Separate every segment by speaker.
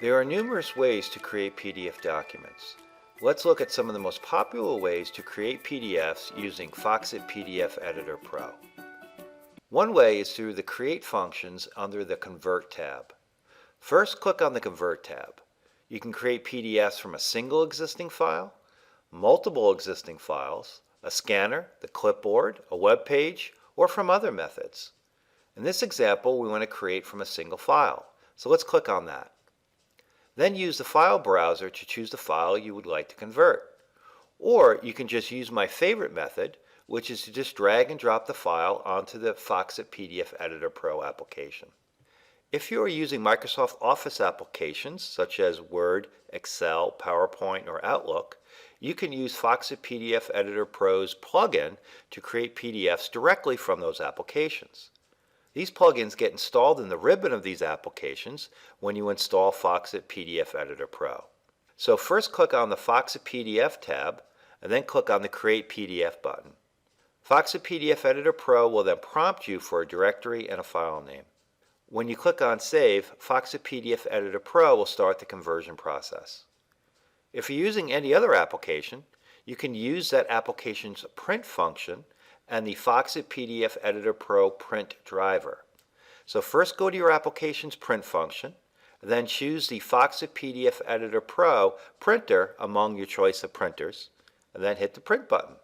Speaker 1: There are numerous ways to create PDF documents. Let's look at some of the most popular ways to create PDFs using Foxit PDF Editor Pro. One way is through the Create functions under the Convert tab. First, click on the Convert tab. You can create PDFs from a single existing file, multiple existing files, a scanner, the clipboard, a web page, or from other methods. In this example, we want to create from a single file, so let's click on that. Then use the file browser to choose the file you would like to convert. Or you can just use my favorite method, which is to just drag and drop the file onto the Foxit PDF Editor Pro application. If you are using Microsoft Office applications such as Word, Excel, PowerPoint, or Outlook, you can use Foxit PDF Editor Pro's plugin to create PDFs directly from those applications. These plugins get installed in the ribbon of these applications when you install Foxit PDF Editor Pro. So first click on the Foxit PDF tab and then click on the Create PDF button. Foxit PDF Editor Pro will then prompt you for a directory and a file name. When you click on Save, Foxit PDF Editor Pro will start the conversion process. If you're using any other application, you can use that application's print function and the Foxit PDF Editor Pro print driver. So first go to your application's print function, then choose the Foxit PDF Editor Pro printer among your choice of printers, and then hit the print button.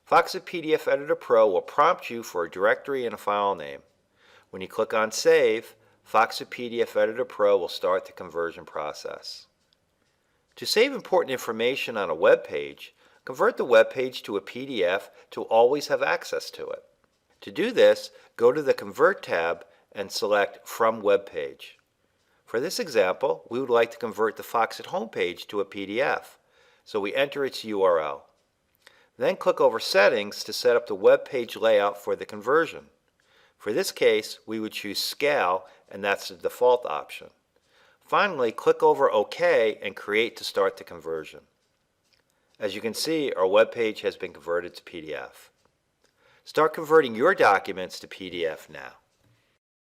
Speaker 1: Foxit PDF Editor Pro will prompt you for a directory and a file name. When you click on Save, Foxit PDF Editor Pro will start the conversion process. To save important information on a web page, convert the web page to a PDF to always have access to it. To do this, go to the Convert tab and select From Web Page. For this example, we would like to convert the Foxit homepage to a PDF, so we enter its URL. Then click over Settings to set up the web page layout for the conversion. For this case, we would choose Scale, and that's the default option. Finally, click over OK and Create to start the conversion. As you can see, our web page has been converted to PDF. Start converting your documents to PDF now.